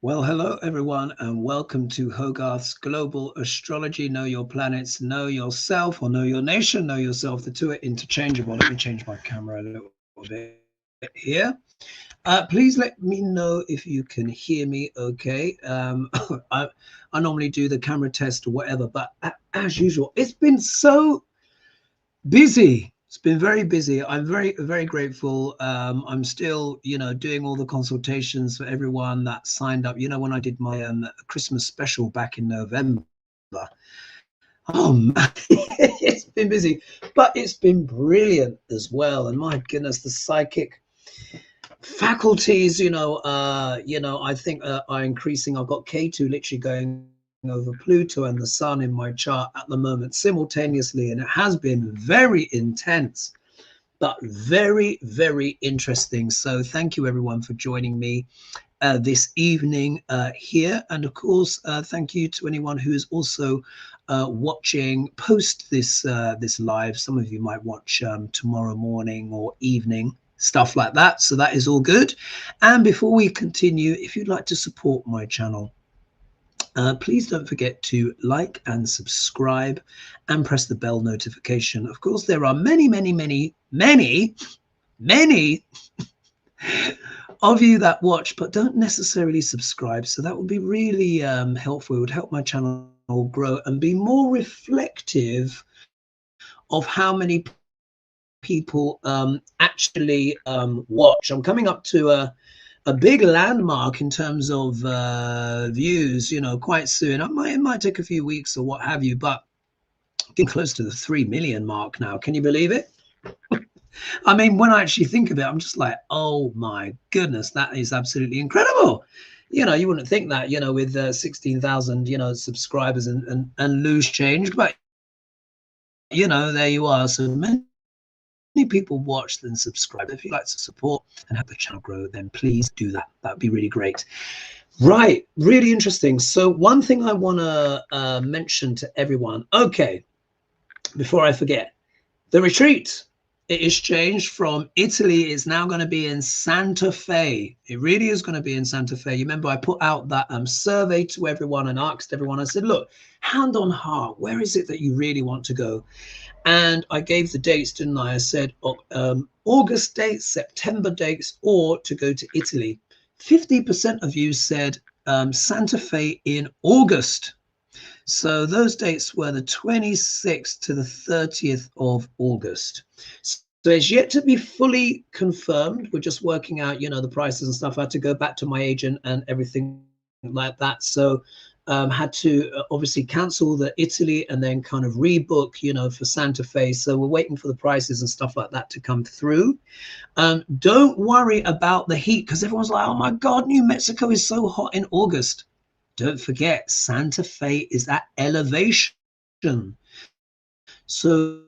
Well, hello everyone, and welcome to Hogarth's Global Astrology. Know your planets, know yourself, or know your nation, know yourself. The two are interchangeable. Let me change my camera a little bit here. Please let me know if you can hear me okay. I normally do the camera test or whatever, but as usual, it's been so busy. It's been very busy. I'm very grateful. I'm still, doing all the consultations for everyone that signed up. When I did my Christmas special back in November. Oh man, it's been busy, but it's been brilliant as well. And my goodness, the psychic faculties, I think are increasing. I've got K2 literally going over Pluto and the Sun in my chart at the moment simultaneously, and it has been very intense but very interesting. So thank you everyone for joining me this evening here, and of course thank you to anyone who is also watching post this live. Some of you might watch tomorrow morning or evening, stuff like that, so that is all good. And before we continue, if you'd like to support my channel, please don't forget to like and subscribe and press the bell notification. Of course, there are many of you that watch but don't necessarily subscribe, so that would be really helpful. It would help my channel grow and be more reflective of how many people actually watch. I'm coming up to a big landmark in terms of views, quite soon. It might take a few weeks or what have you, but getting close to the 3 million mark now. Can you believe it? I mean, when I actually think of it, I'm just like, oh my goodness, that is absolutely incredible. You wouldn't think that, with 16,000, subscribers and loose change, but there you are. So many people watch and subscribe. If you'd like to support and help the channel grow, then please do that. That'd be really great. Right, really interesting. So one thing I want to mention to everyone, okay, before I forget, the retreat, it is changed from Italy. It's now going to be in Santa Fe. It really is going to be in Santa Fe. You remember I put out that survey to everyone and asked everyone, I said, look, hand on heart, where is it that you really want to go? And I gave the dates, didn't I? I said August dates, September dates, or to go to Italy. 50% of you said Santa Fe in August. So those dates were the 26th to the 30th of August. So it's yet to be fully confirmed. We're just working out, the prices and stuff. I had to go back to my agent and everything like that. So had to obviously cancel the Italy and then kind of rebook, for Santa Fe. So we're waiting for the prices and stuff like that to come through. Don't worry about the heat, because everyone's like, oh my God, New Mexico is so hot in August. Don't forget, Santa Fe is at elevation. So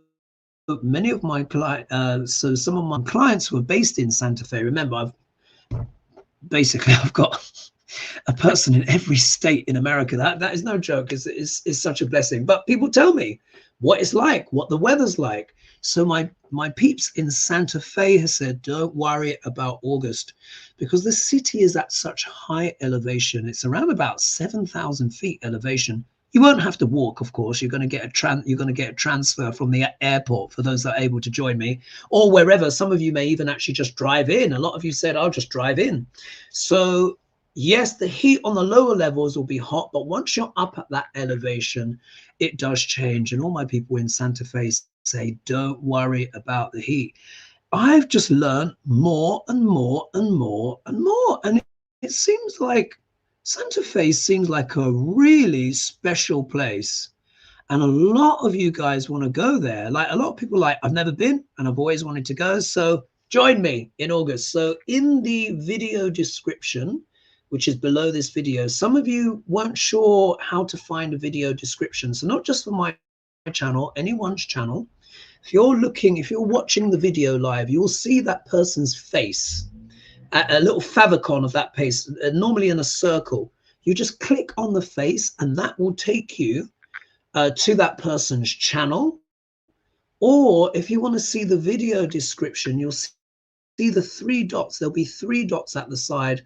many of my clients, some of my clients who are based in Santa Fe, remember, I've got a person in every state in America. That is no joke. It's such a blessing. But people tell me what it's like, what the weather's like. So my peeps in Santa Fe has said, don't worry about August, because the city is at such high elevation. It's around about 7,000 feet elevation. You won't have to walk, of course. You're going to get a transfer from the airport for those that are able to join me, or wherever. Some of you may even actually just drive in. A lot of you said, I'll just drive in. So yes, the heat on the lower levels will be hot, but once you're up at that elevation, it does change. And all my people in Santa Fe say, don't worry about the heat. I've just learned more and more. And it seems like Santa Fe seems like a really special place. And a lot of you guys want to go there. Like a lot of people I've never been and I've always wanted to go. So join me in August. So in the video description, which is below this video, some of you weren't sure how to find a video description. So not just for my channel, anyone's channel. If you're watching the video live, you'll see that person's face, a little favicon of that face, normally in a circle. You just click on the face and that will take you to that person's channel. Or if you want to see the video description, you'll see the 3 dots. There'll be 3 dots at the side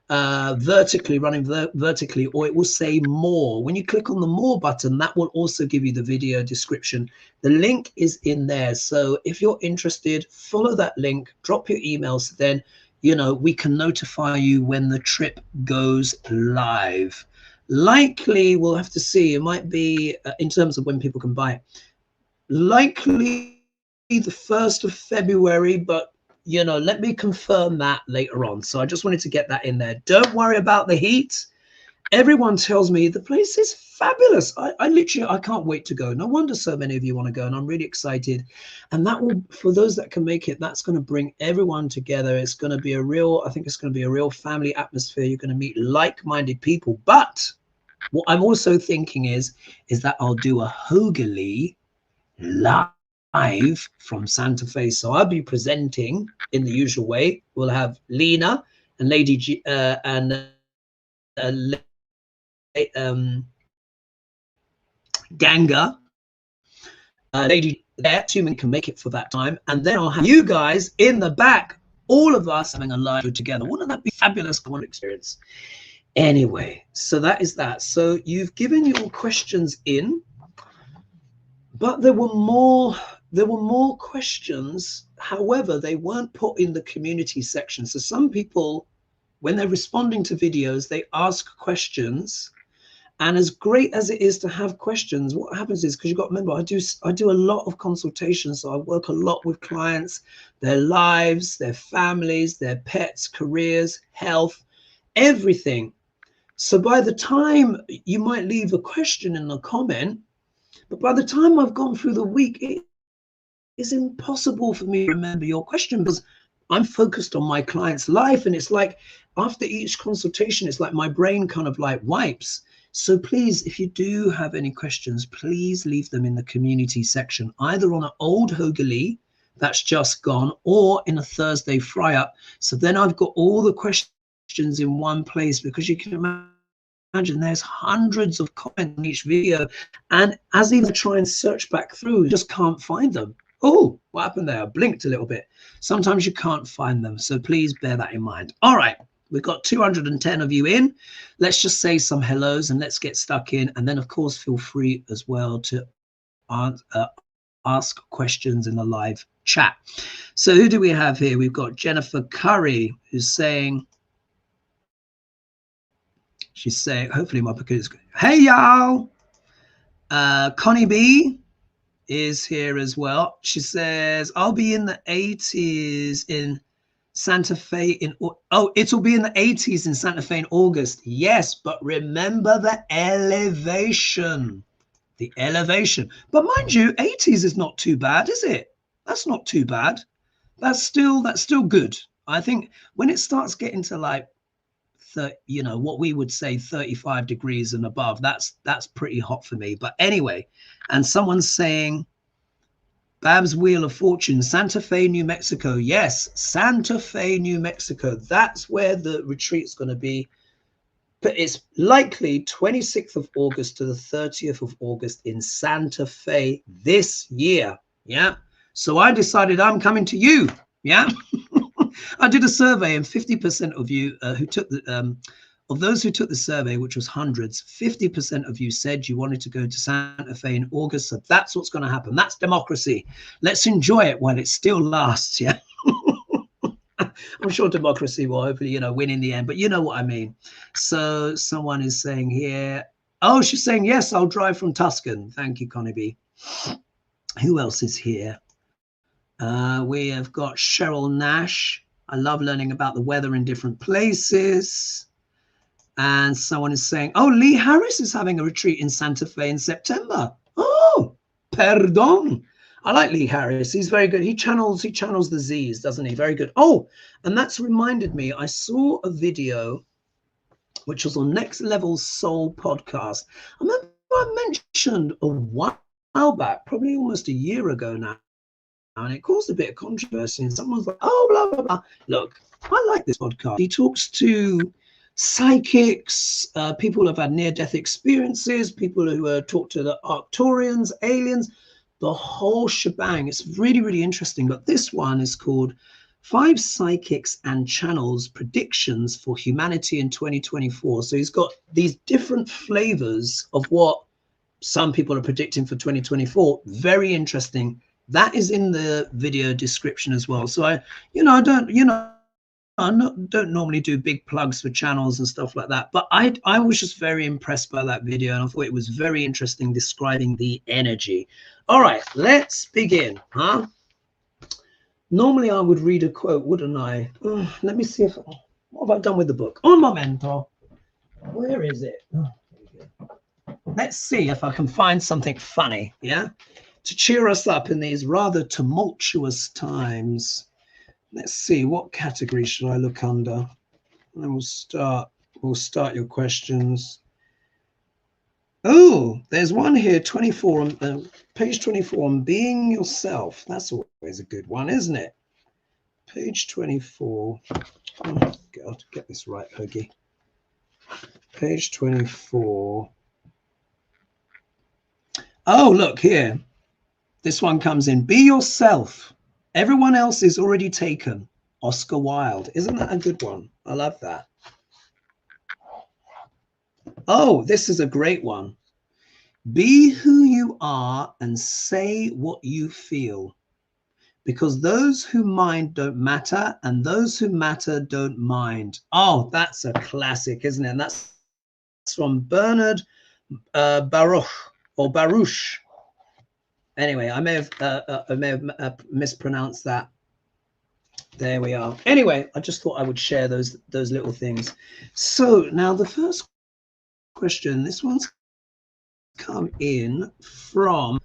vertically, running vertically, or it will say more. When you click on the more button, that will also give you the video description. The link is in there. So if you're interested, follow that link, drop your emails, then we can notify you when the trip goes live. Likely, we'll have to see. It might be in terms of when people can buy it. Likely the 1st of February, but let me confirm that later on. So I just wanted to get that in there. Don't worry about the heat. Everyone tells me the place is fabulous. I literally, I can't wait to go. No wonder so many of you want to go, and I'm really excited. And that will, for those that can make it, that's going to bring everyone together. It's going to be I think it's going to be a real family atmosphere. You're going to meet like-minded people. But what I'm also thinking is that I'll do a Hogely live from Santa Fe. So I'll be presenting in the usual way. We'll have Lena and Lady G Ganga, Lady there, assuming can make it for that time, and then I'll have you guys in the back, all of us having a live together. Wouldn't that be fabulous? One experience. Anyway, so that is that. So you've given your questions in, but there were more questions. However, they weren't put in the community section. So some people, when they're responding to videos, they ask questions. And as great as it is to have questions, what happens is, because you've got to remember, I do a lot of consultations. So I work a lot with clients, their lives, their families, their pets, careers, health, everything. So by the time you might leave a question in the comment, but by the time I've gone through the week, it is impossible for me to remember your question because I'm focused on my client's life. And it's like after each consultation, it's like my brain kind of like wipes. So please, if you do have any questions, please leave them in the community section, either on an old Hogely that's just gone or in a Thursday fry up. So then I've got all the questions in one place, because you can imagine there's hundreds of comments on each video. And as even try and search back through, you just can't find them. Oh, what happened there? I blinked a little bit. Sometimes you can't find them. So please bear that in mind. All right. We've got 210 of you in. Let's just say some hellos and let's get stuck in. And then, of course, feel free as well to ask questions in the live chat. So who do we have here? We've got Jennifer Curry, who's saying, she's saying, hopefully my book is good. Hey, y'all. Connie B is here as well. She says, I'll be in the 80s in Santa Fe it'll be in the 80s in Santa Fe in August. Yes, but remember the elevation. But mind you, 80s is not too bad, is it? That's not too bad. That's still good. I think when it starts getting to like what we would say 35 degrees and above, that's pretty hot for me. But anyway, and someone's saying, Bab's Wheel of Fortune, Santa Fe, New Mexico. Yes, Santa Fe, New Mexico. That's where the retreat's going to be. But it's likely 26th of August to the 30th of August in Santa Fe this year. Yeah. So I decided I'm coming to you. Yeah. I did a survey, and 50% of you who took the of those who took the survey, which was hundreds, 50% of you said you wanted to go to Santa Fe in August. So that's what's going to happen. That's democracy. Let's enjoy it while it still lasts. Yeah. I'm sure democracy will hopefully, win in the end, but you know what I mean. So someone is saying here, oh, she's saying, yes, I'll drive from Tuscan. Thank you, Connie B. Who else is here? We have got Cheryl Nash. I love learning about the weather in different places. And someone is saying, oh, Lee Harris is having a retreat in Santa Fe in September. Oh, pardon. I like Lee Harris. He's very good. He channels the Z's, doesn't he? Very good. Oh, and that's reminded me, I saw a video which was on Next Level Soul podcast. I remember I mentioned a while back, probably almost a year ago now, and it caused a bit of controversy. And someone's like, oh, blah, blah, blah. Look, I like this podcast. He talks to psychics, people who have had near-death experiences, people who talk to the Arcturians, aliens, the whole shebang. It's really, really interesting. But this one is called 5 psychics and channels predictions for humanity in 2024. So he's got these different flavors of what some people are predicting for 2024. Very interesting. That is in the video description as well. So I don't normally do big plugs for channels and stuff like that, but I was just very impressed by that video, and I thought it was very interesting describing the energy. All right, let's begin, huh? Normally I would read a quote, wouldn't I? Oh, let me see what have I done with the book? Un momento. Where is it? Oh, there we go. Let's see if I can find something funny, yeah, to cheer us up in these rather tumultuous times. Let's see, what category should I look under? And then we'll start your questions. Oh, there's one here, 24 on page 24 on being yourself. That's always a good one, isn't it? Page 24. Oh God, get this right, Hoagie. Page 24. Oh, look here. This one comes in. Be yourself. Everyone else is already taken. Oscar Wilde. Isn't that a good one? I love that. Oh, this is a great one. Be who you are and say what you feel, because those who mind don't matter and those who matter don't mind. Oh, that's a classic, isn't it? And that's from Bernard Baruch or Baruch. Anyway, I may have mispronounced that. There we are. Anyway, I just thought I would share those little things. So now the first question, this one's come in from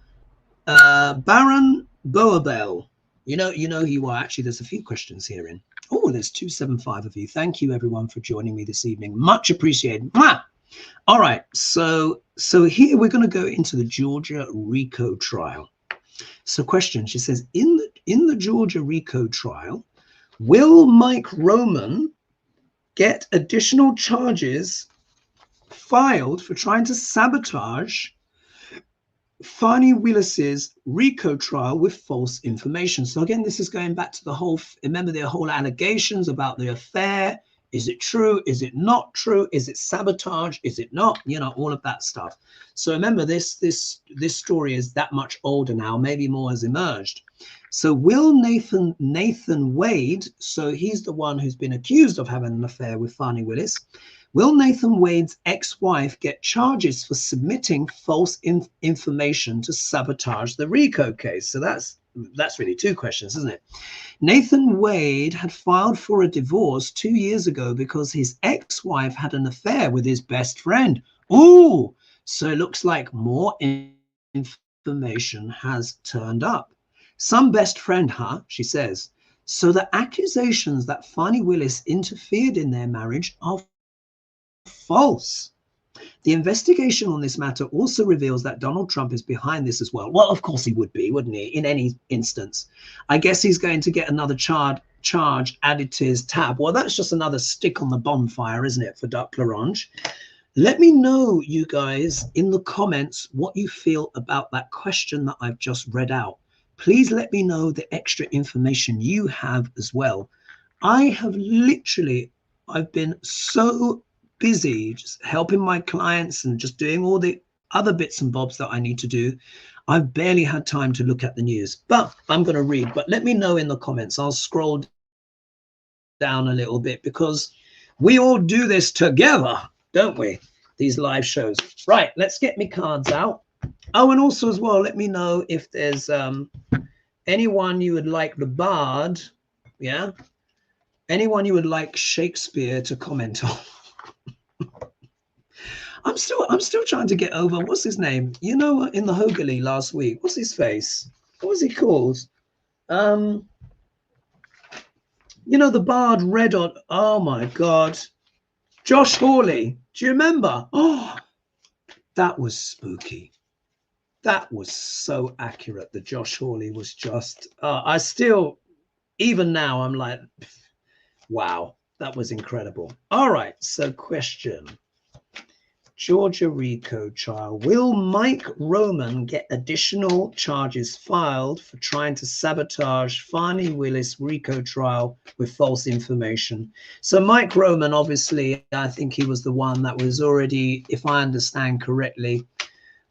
Baron Boabel. You know who you are. Actually, there's a few questions here in. Oh, there's 275 of you. Thank you, everyone, for joining me this evening. Much appreciated. Mwah! All right, so here we're going to go into the Georgia RICO trial. So question, she says, in the Georgia RICO trial, will Mike Roman get additional charges filed for trying to sabotage Fani Willis's RICO trial with false information? So again, this is going back to the whole, remember the whole allegations about the affair. Is it true? Is it not true? Is it sabotage? Is it not? You know, all of that stuff. So remember, this story is that much older now. Maybe more has emerged. So will Nathan Wade, so he's the one who's been accused of having an affair with Fani Willis, will Nathan Wade's ex-wife get charges for submitting false information to sabotage the RICO case? So that's really two questions, isn't it? Nathan Wade had filed for a divorce 2 years ago because his ex-wife had an affair with his best friend. Ooh, so it looks like more information has turned up. Some best friend, huh? She says. So the accusations that Fani Willis interfered in their marriage are false. The investigation on this matter also reveals that Donald Trump is behind this as well. Well, of course he would be, wouldn't he? In any instance. I guess he's going to get another charge added to his tab. Well, that's just another stick on the bonfire, isn't it, for Duck Larange? Let me know, you guys, in the comments what you feel about that question that I've just read out. Please let me know the extra information you have as well. I've been so busy just helping my clients and just doing all the other bits and bobs that I need to do. I've barely had time to look at the news, but I'm going to read. But let me know in the comments. I'll scroll down a little bit because we all do this together, don't we? These live shows. Right, let's get me cards out. Oh, and also as well, let me know if there's anyone you would like the bard, yeah? Anyone you would like Shakespeare to comment on. I'm still trying to get over, what's his name? You know, in the Hoggerly last week, what's his face? What was he called? You know, the bard read on, oh my God. Josh Hawley, do you remember? Oh, that was spooky. That was so accurate. The Josh Hawley was just, I still, even now, I'm like, wow, that was incredible. All right, so question. Georgia RICO trial. Will Mike Roman get additional charges filed for trying to sabotage Fani Willis RICO trial with false information? So Mike Roman, obviously, I think he was the one that was already, if I understand correctly,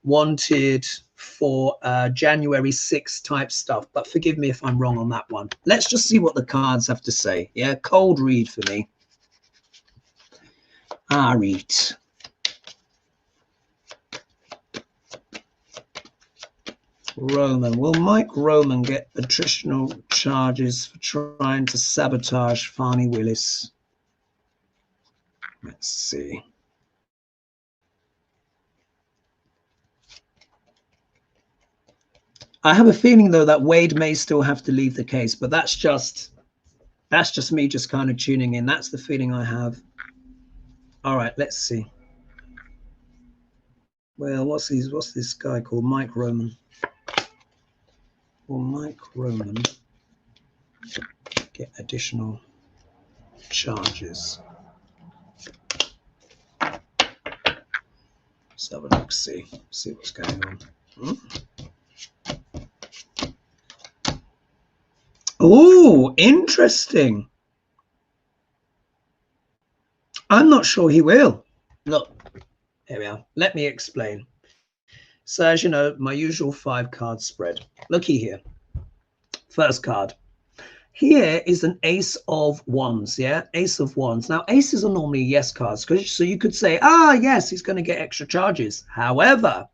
wanted for January 6th type stuff. But forgive me if I'm wrong on that one. Let's just see what the cards have to say. Yeah, cold read for me. I read. Roman. Will Mike Roman get additional charges for trying to sabotage Fani Willis? Let's see. I have a feeling, though, that Wade may still have to leave the case, but that's just me just kind of tuning in. That's the feeling I have. All right, let's see. Well, what's this guy called? Mike Roman. Will Mike Roman get additional charges? Let's have a look, see what's going on. Oh, interesting. I'm not sure he will. Look, here we are. Let me explain. So, as you know, my usual 5-card spread. Looky here. First card. Here is an ace of wands, yeah? Ace of wands. Now, aces are normally yes cards. So you could say, yes, he's going to get extra charges. However,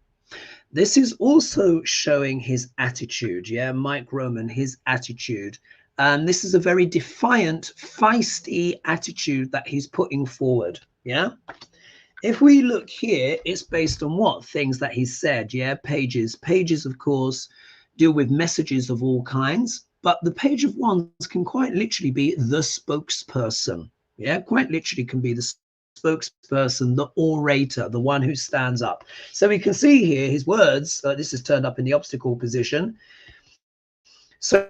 this is also showing his attitude, yeah? Mike Roman, his attitude. And this is a very defiant, feisty attitude that he's putting forward, yeah? If we look here, it's based on what? Things that he said, yeah? Pages. Pages, of course, deal with messages of all kinds. But the Page of Wands can quite literally be the spokesperson. Yeah, quite literally can be the spokesperson, the orator, the one who stands up. So we can see here his words. This is turned up in the obstacle position. So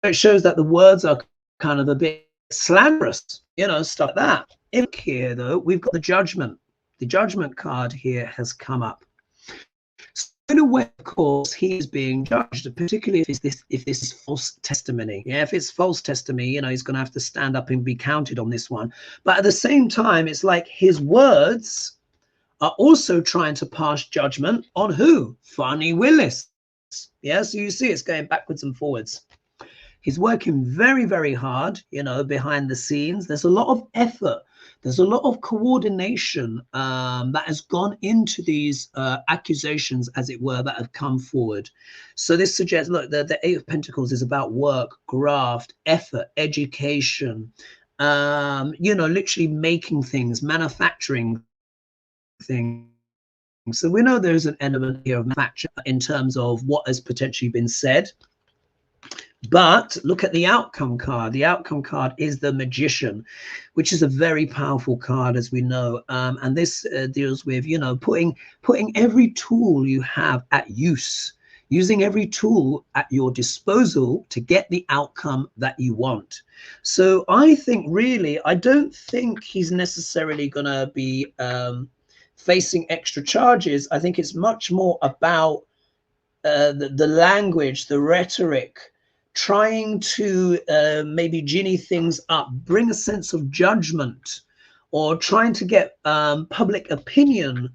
it shows that the words are kind of a bit slanderous, you know, stuff like that. In here, though, we've got the judgment. The judgment card here has come up. So in a way, of course, he is being judged, particularly if this is false testimony. Yeah, if it's false testimony, you know, he's going to have to stand up and be counted on this one. But at the same time, it's like his words are also trying to pass judgment on who? Fani Willis. Yeah, so you see it's going backwards and forwards. He's working very, very hard, you know, behind the scenes. There's a lot of effort. There's a lot of coordination that has gone into these accusations, as it were, that have come forward. So this suggests, look, the Eight of Pentacles is about work, graft, effort, education, you know, literally making things, manufacturing things. So we know there's an element here of manufacture in terms of what has potentially been said. But look at the outcome card. The outcome card is the Magician, which is a very powerful card, as we know. And this deals with, you know, putting every tool you have at use, using every tool at your disposal to get the outcome that you want. So I think really, I don't think he's necessarily going to be facing extra charges. I think it's much more about the language, the rhetoric, trying to maybe ginny things up, bring a sense of judgment, or trying to get public opinion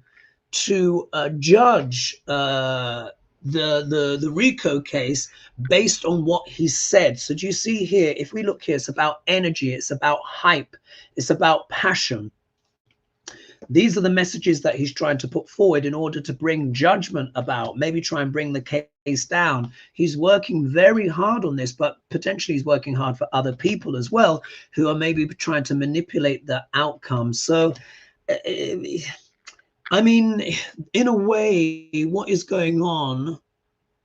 to judge the RICO case based on what he said. So do you see here, if we look here, it's about energy, it's about hype, it's about passion. These are the messages that he's trying to put forward in order to bring judgment about, maybe try and bring the case down. He's working very hard on this, but potentially he's working hard for other people as well, who are maybe trying to manipulate the outcome. So, I mean, in a way, what is going on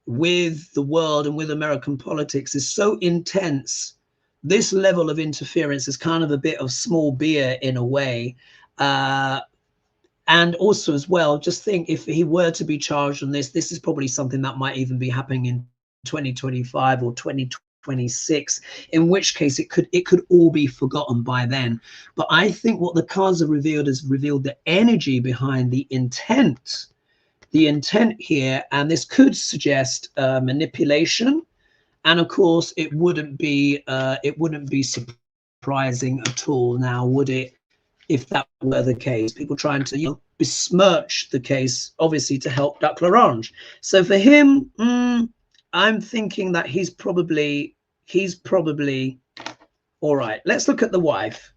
with the world and with American politics is so intense. This level of interference is kind of a bit of small beer in a way. And also as well, just think if he were to be charged on this, this is probably something that might even be happening in 2025 or 2020. 26, in which case it could all be forgotten by then. But I think what the cards have revealed is revealed the energy behind the intent here, and this could suggest manipulation. And of course it wouldn't be surprising at all now, would it, if that were the case? People trying to, you know, besmirch the case, obviously to help Duck L'Orange. So for him, I'm thinking that he's probably all right. Let's look at the wife.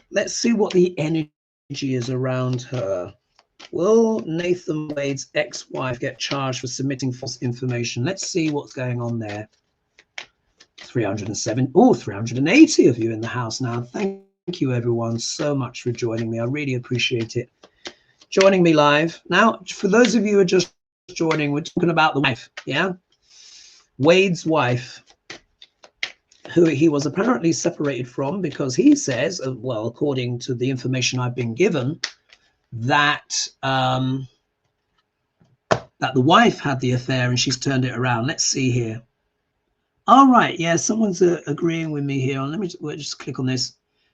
Let's see what the energy is around her. Will Nathan Wade's ex-wife get charged for submitting false information? Let's see what's going on there. 307, 380 of you in the house now. Thank you everyone so much for joining me. I really appreciate it. Joining me live. Now, for those of you who are just joining, we're talking about the wife, yeah? Wade's wife, who he was apparently separated from because he says, well, according to the information I've been given, that that the wife had the affair and she's turned it around. Let's see here. All right, yeah, someone's agreeing with me here. We'll just click on this.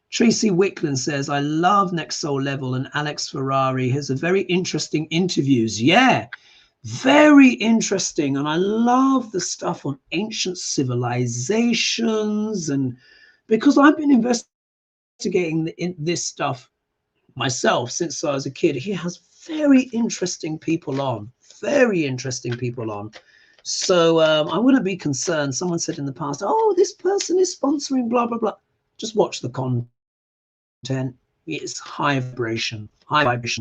Tracy Wickland says, I love Next Soul Level, and Alex Ferrari has a very interesting interviews. Yeah, very interesting. And I love the stuff on ancient civilizations, and because I've been investigating this stuff myself since I was a kid. He has very interesting people on, So I wouldn't be concerned. Someone said in the past, oh, this person is sponsoring blah, blah, blah. Just watch the content. It's high vibration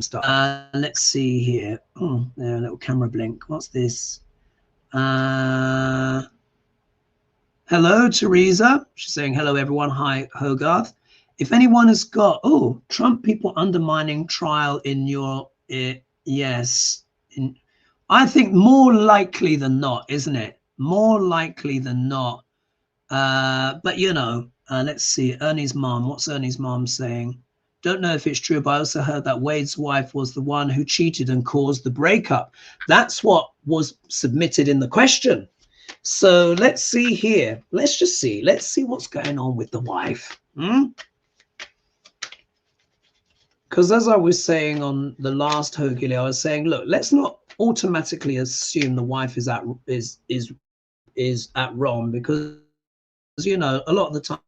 stuff. Let's see here. Oh, there, a little camera blink. What's this? Hello, Teresa. She's saying, hello, everyone. Hi, Hogarth. If anyone has got, Trump people undermining trial in your, yes. I think more likely than not, isn't it? More likely than not. But, you know, let's see. Ernie's mom. What's Ernie's mom saying? Don't know if it's true, but I also heard that Wade's wife was the one who cheated and caused the breakup. That's what was submitted in the question. So let's see here. Let's just see. Let's see what's going on with the wife. Because as I was saying on the last Hogili, I was saying, look, let's not automatically assume the wife is at wrong, because, you know, a lot of the time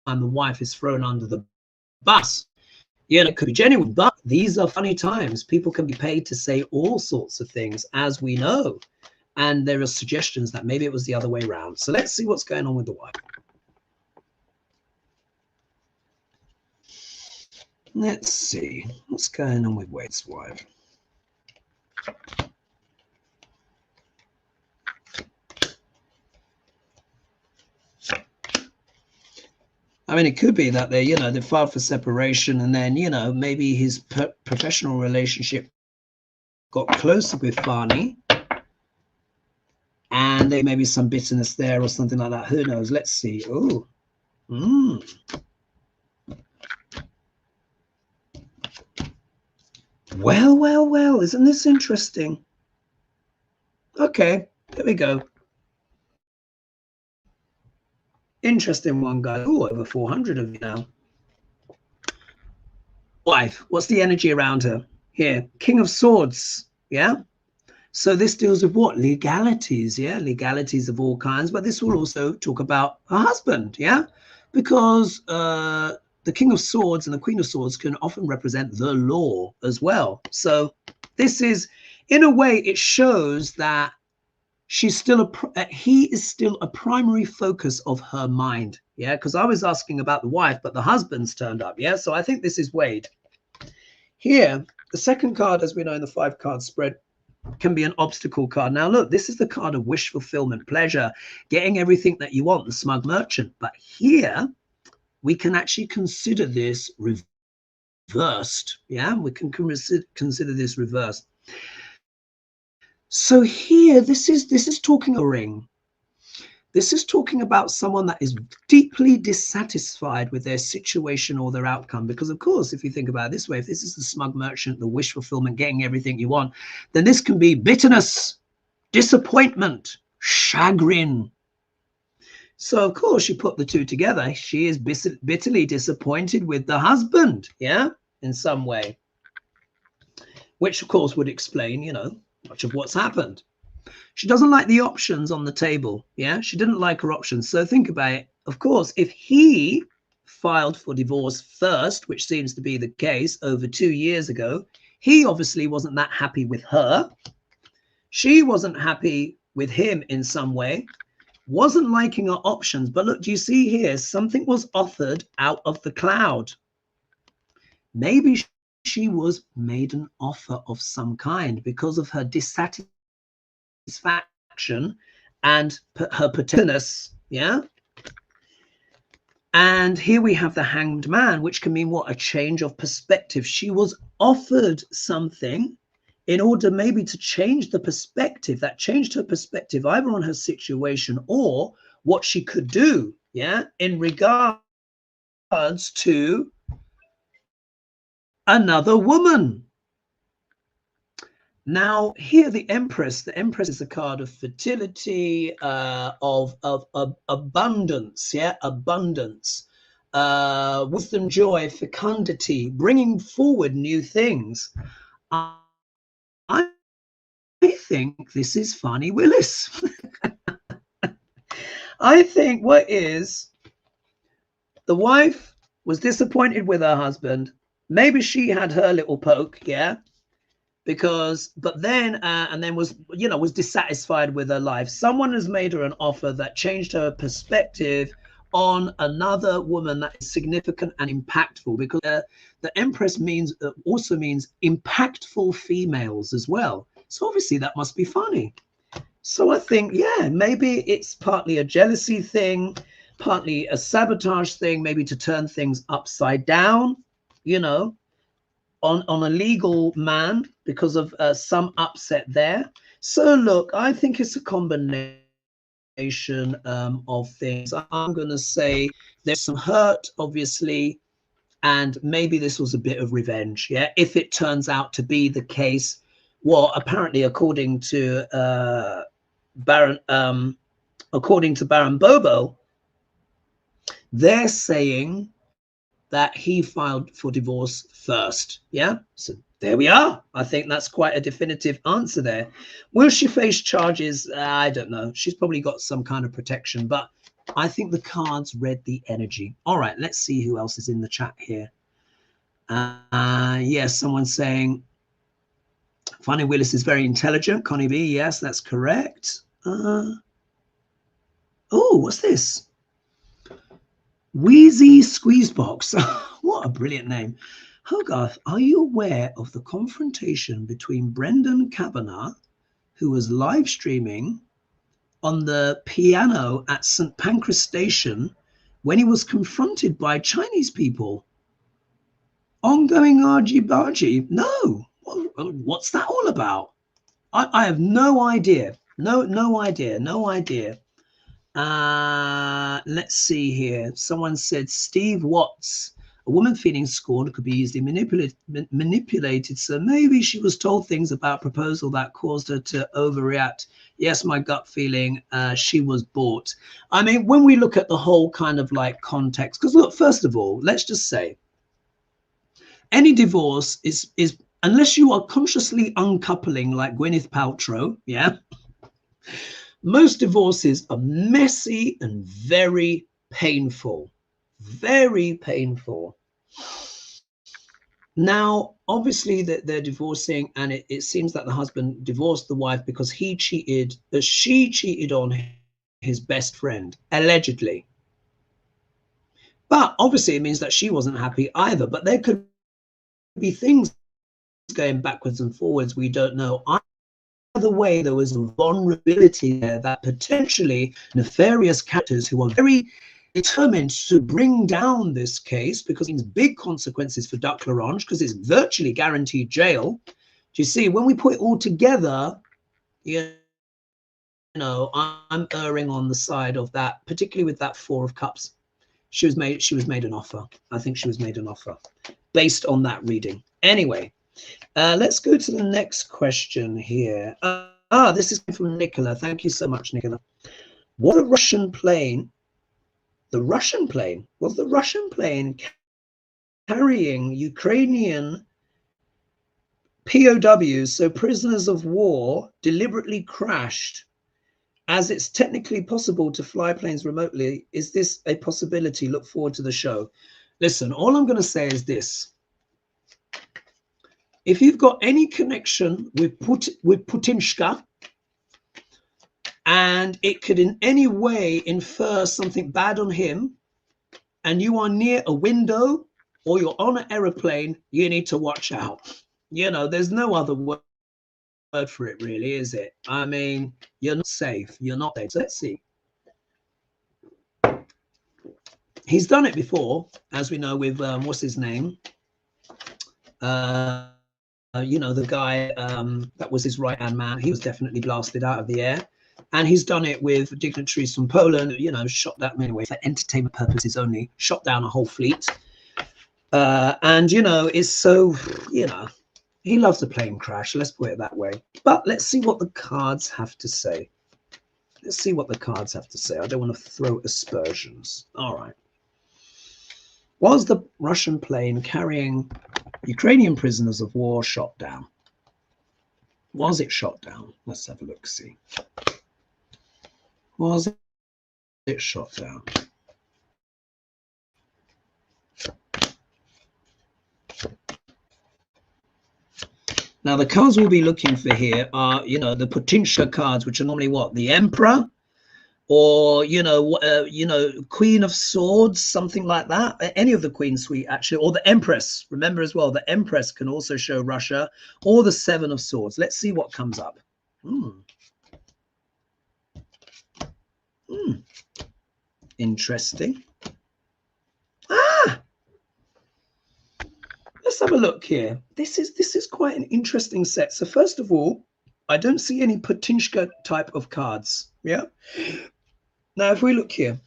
the wife is thrown under the bus. You know, it could be genuine, but these are funny times. People can be paid to say all sorts of things, as we know. And there are suggestions that maybe it was the other way around. So let's see what's going on with the wife. Let's see what's going on with Wade's wife. I mean, it could be that they, you know, they filed for separation, and then, you know, maybe his professional relationship got closer with Fani, and there may be some bitterness there or something like that. Who knows? Let's see. Oh, well, isn't this interesting? Okay, there we go. Interesting one, guys. Oh, over 400 of you now. Wife, what's the energy around her? Here, King of Swords, yeah? So this deals with what? Legalities, yeah? Legalities of all kinds, but this will also talk about a husband, yeah? Because the King of Swords and the Queen of Swords can often represent the law as well. So this is, in a way, it shows that she's still he is still a primary focus of her mind, yeah? Because I was asking about the wife, but the husband's turned up, yeah? So I think this is Wade. Here, the second card, as we know in the 5-card spread, can be an obstacle card. Now, look, this is the card of wish fulfillment, pleasure, getting everything that you want, the smug merchant. But here, we can actually consider this reversed, yeah? We can consider this reversed. So here, this is talking a ring. This is talking about someone that is deeply dissatisfied with their situation or their outcome. Because, of course, if you think about it this way, if this is the smug merchant, the wish fulfillment, getting everything you want, then this can be bitterness, disappointment, chagrin, So, of course, you put the two together. She is bitterly disappointed with the husband, yeah, in some way, which, of course, would explain, you know, much of what's happened. She doesn't like the options on the table, yeah? She didn't like her options. So think about it. Of course, if he filed for divorce first, which seems to be the case over 2 years ago, he obviously wasn't that happy with her. She wasn't happy with him in some way. Wasn't liking her options. But look, do you see here? Something was offered out of the cloud. Maybe she was made an offer of some kind because of her dissatisfaction and her pettiness, yeah? And here we have the Hanged Man, which can mean what? A change of perspective. She was offered something in order maybe to change the perspective, that changed her perspective either on her situation or what she could do, yeah, in regards to another woman. Now here the Empress is a card of fertility, of abundance, yeah, abundance, wisdom, joy, fecundity, bringing forward new things. I think this is Fani Willis. I think what is, the wife was disappointed with her husband. Maybe she had her little poke, yeah, but then was, you know, was dissatisfied with her life. Someone has made her an offer that changed her perspective on another woman that is significant and impactful, because the Empress also means impactful females as well. So obviously that must be funny. So I think, yeah, maybe it's partly a jealousy thing, partly a sabotage thing, maybe to turn things upside down, you know, on a legal man because of some upset there. So look, I think it's a combination of things. I'm going to say there's some hurt, obviously, and maybe this was a bit of revenge, yeah, if it turns out to be the case. Well, apparently, according to Baron Bobo, they're saying that he filed for divorce first, yeah. So there we are. I think that's quite a definitive answer there. Will she face charges? I don't know. She's probably got some kind of protection, but I think the cards read the energy. All right, let's see who else is in the chat here. Yes, someone's saying Fani Willis is very intelligent. Connie B, yes, that's correct. Oh, what's this? Wheezy Squeezebox. What a brilliant name. Hogarth, are you aware of the confrontation between Brendan Kavanagh, who was live streaming on the piano at St. Pancras Station when he was confronted by Chinese people? Ongoing argy-bargy? No. What's that all about? I have no idea. No idea. Let's see here. Someone said Steve Watts. A woman feeling scorned could be easily manipulated. So maybe she was told things about proposal that caused her to overreact. Yes, my gut feeling, she was bought. I mean, when we look at the whole kind of like context, because look, first of all, let's just say any divorce is unless you are consciously uncoupling like Gwyneth Paltrow, yeah, most divorces are messy and very painful. Very painful. Now, obviously, that they're divorcing, and it seems that the husband divorced the wife because she cheated on his best friend, allegedly. But obviously, it means that she wasn't happy either. But there could be things going backwards and forwards. We don't know. Either way, there was a vulnerability there that potentially nefarious characters who are very determined to bring down this case, because it means big consequences for Duck L'Orange, because it's virtually guaranteed jail. Do you see, when we put it all together, you know, I'm erring on the side of that, particularly with that Four of Cups. She was made an offer. I think she was made an offer based on that reading. Anyway, let's go to the next question here. This is from Nicola. Thank you so much, Nicola. What a Russian plane The Russian plane, was the Russian plane carrying Ukrainian POWs, so prisoners of war, deliberately crashed? As it's technically possible to fly planes remotely, is this a possibility? Look forward to the show. Listen, all I'm going to say is this. If you've got any connection with Putinshka, and it could in any way infer something bad on him, and you are near a window or you're on an aeroplane, you need to watch out. You know, there's no other word for it, really, is it? I mean, you're not safe. You're not safe. So let's see. He's done it before, as we know, with what's his name? You know, the guy that was his right-hand man. He was definitely blasted out of the air. And he's done it with dignitaries from Poland, you know, shot down anyway for entertainment purposes only, shot down a whole fleet. And, you know, it's so, you know, he loves a plane crash. Let's put it that way. But let's see what the cards have to say. Let's see what the cards have to say. I don't want to throw aspersions. All right. Was the Russian plane carrying Ukrainian prisoners of war shot down? Was it shot down? Let's have a look, see. Was it shot down? Now, the cards we'll be looking for here are, you know, the Putinshka cards, which are normally what? The Emperor, or, you know, Queen of Swords, something like that. Any of the Queen suite, actually, or the Empress. Remember as well, the Empress can also show Russia, or the Seven of Swords. Let's see what comes up. Interesting. Let's have a look here. This is quite an interesting set. So first of all, I don't see any Putinshka type of cards. Yeah. Now, if we look here,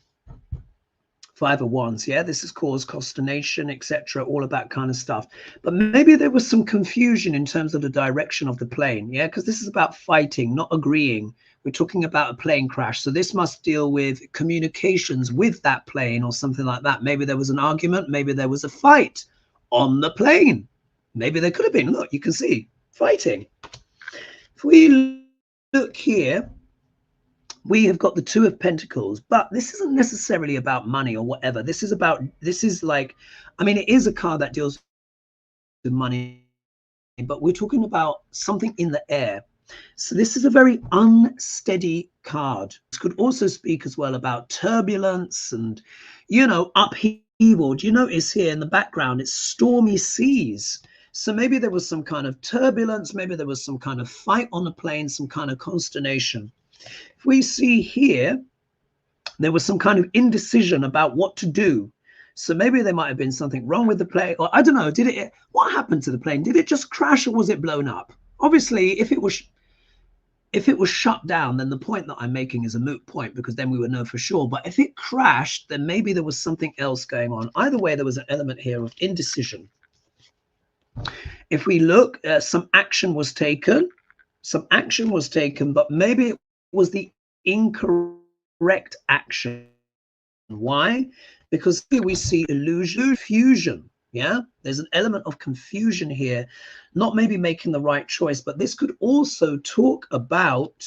Five of Wands, yeah, this has caused consternation, etc., all of that kind of stuff. But maybe there was some confusion in terms of the direction of the plane, yeah, because this is about fighting, not agreeing. We're talking about a plane crash. So this must deal with communications with that plane or something like that. Maybe there was an argument. Maybe there was a fight on the plane. Maybe there could have been. Look, you can see fighting. If we look here, we have got the Two of Pentacles, but this isn't necessarily about money or whatever. This is like, I mean, it is a card that deals with money, but we're talking about something in the air. So this is a very unsteady card. This could also speak as well about turbulence and, you know, upheaval. Do you notice here in the background, it's stormy seas. So maybe there was some kind of turbulence. Maybe there was some kind of fight on the plane, some kind of consternation. If we see here, there was some kind of indecision about what to do. So maybe there might have been something wrong with the plane, or I don't know, what happened to the plane? Did it just crash or was it blown up? Obviously, if it was shut down, then the point that I'm making is a moot point, because then we would know for sure. But if it crashed, then maybe there was something else going on. Either way, there was an element here of indecision. If we look, some action was taken, but maybe it was the incorrect action. Why? Because here we see illusion, fusion. Yeah, there's an element of confusion here, not maybe making the right choice, but this could also talk about